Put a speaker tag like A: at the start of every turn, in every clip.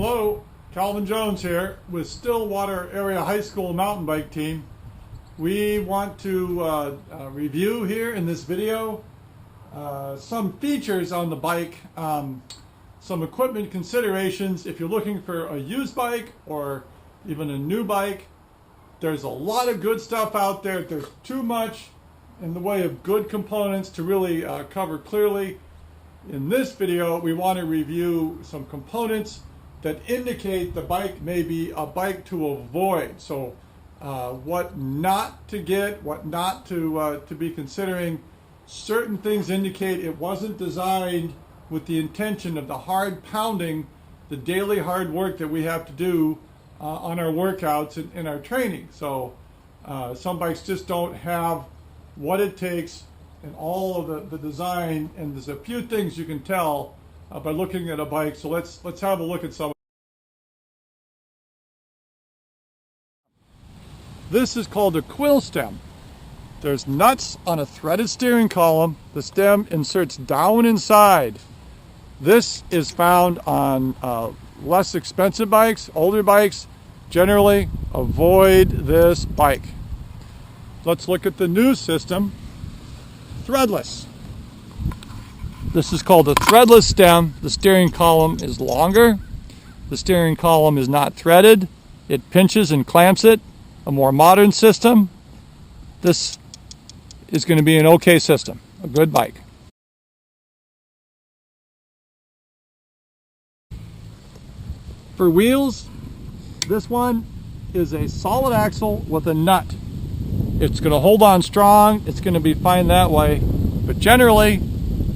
A: Hello, Calvin Jones here with Stillwater Area High School mountain bike team. We want to review here in this video some features on the bike, some equipment considerations if you're looking for a used bike or even a new bike. There's a lot of good stuff out there. There's too much in the way of good components to really cover clearly. In this video, we want to review some components that indicate the bike may be a bike to avoid. So what not to get, what not to be considering. Certain things indicate it wasn't designed with the intention of the hard pounding, the daily hard work that we have to do on our workouts and in our training. So some bikes just don't have what it takes in all of the design, and there's a few things you can tell by looking at a bike. So let's have a look at some. This is called a quill stem. There's nuts on a threaded steering column. The stem inserts down inside. This is found on less expensive bikes, older bikes. Generally, avoid this bike. Let's look at the new system, Threadless. This is called a threadless stem. The steering column is longer. The steering column is not threaded. It pinches and clamps it. A more modern system. This is going to be an okay system, a good bike. For wheels, this one is a solid axle with a nut. It's going to hold on strong. It's going to be fine that way. But generally,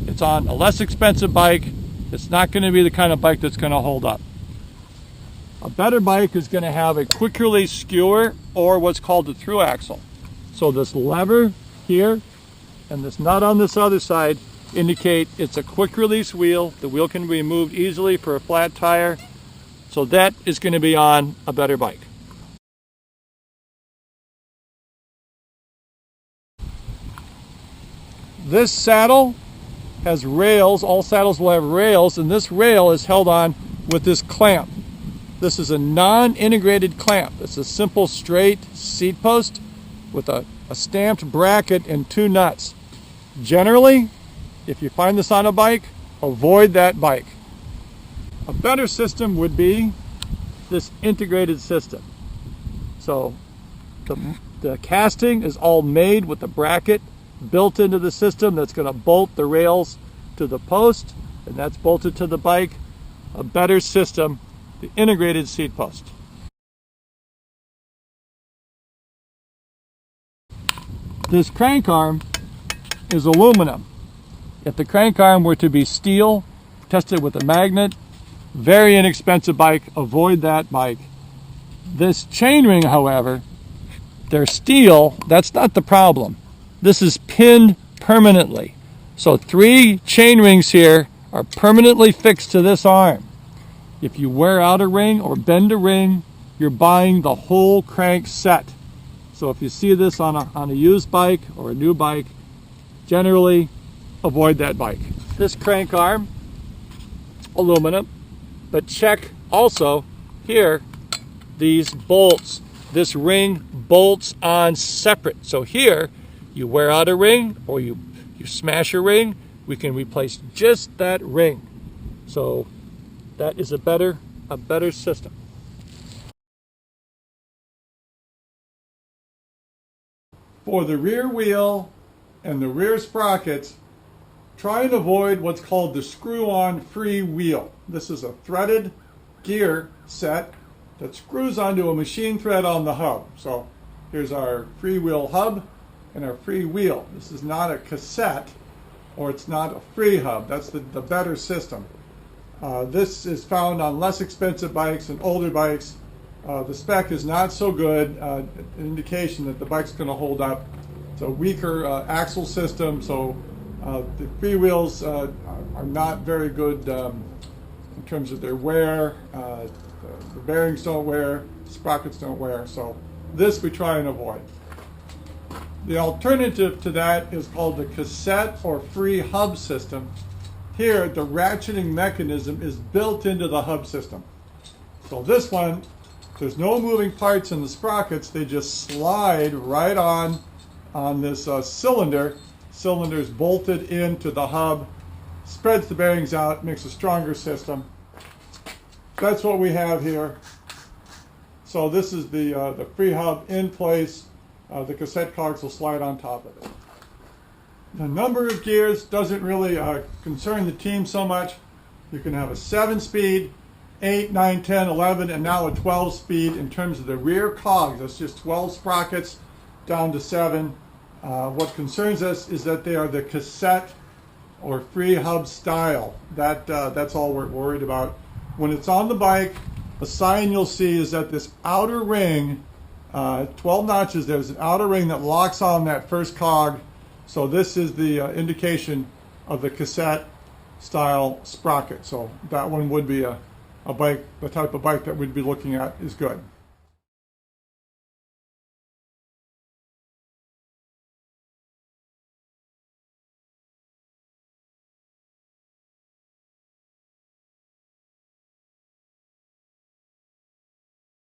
A: it's on a less expensive bike. It's not going to be the kind of bike that's going to hold up. A better bike is going to have a quick release skewer or what's called a through axle. So this lever here and this nut on this other side indicate it's a quick release wheel. The wheel can be moved easily for a flat tire. So that is going to be on a better bike. This saddle has rails. All saddles will have rails, and this rail is held on with this clamp. This is a non-integrated clamp. It's a simple straight seat post with a stamped bracket and two nuts. Generally, if you find this on a bike, avoid that bike. A better system would be this integrated system. So the casting is all made with the bracket built into the system that's going to bolt the rails to the post, and that's bolted to the bike. A better system, the integrated seat post. This crank arm is aluminum. If the crank arm were to be steel, tested with a magnet, very inexpensive bike, avoid that bike. This chainring, however, they're steel, that's not the problem. This is pinned permanently. So 3 chain rings here are permanently fixed to this arm. If you wear out a ring or bend a ring, you're buying the whole crank set. So if you see this on a used bike or a new bike, generally avoid that bike. This crank arm, aluminum, but check also here, these bolts. This ring bolts on separate. So here, you wear out a ring or you smash a ring, we can replace just that ring. So that is a better system. For the rear wheel and the rear sprockets, try and avoid what's called the screw-on free wheel. This is a threaded gear set that screws onto a machine thread on the hub. So here's our free wheel hub and our free wheel. This is not a cassette or it's not a free hub. That's the better system. This is found on less expensive bikes and older bikes. The spec is not so good, an indication that the bike's going to hold up. It's a weaker axle system, so the free wheels are not very good in terms of their wear. The bearings don't wear, the sprockets don't wear, so this we try and avoid. The alternative to that is called the cassette or free hub system. Here, the ratcheting mechanism is built into the hub system. So this one, there's no moving parts in the sprockets. They just slide right on this cylinder. Cylinder's bolted into the hub, spreads the bearings out, makes a stronger system. That's what we have here. So this is the free hub in place. The cassette cogs will slide on top of it. The number of gears doesn't really concern the team so much. You can have a 7-speed, 8, 9, 10, 11, and now a 12-speed in terms of the rear cogs. That's just 12 sprockets down to 7. What concerns us is that they are the cassette or free hub style. That's all we're worried about. When it's on the bike, the sign you'll see is that this outer ring, 12 notches, there's an outer ring that locks on that first cog. So this is the indication of the cassette style sprocket. So that one would be a bike, the type of bike that we'd be looking at is good.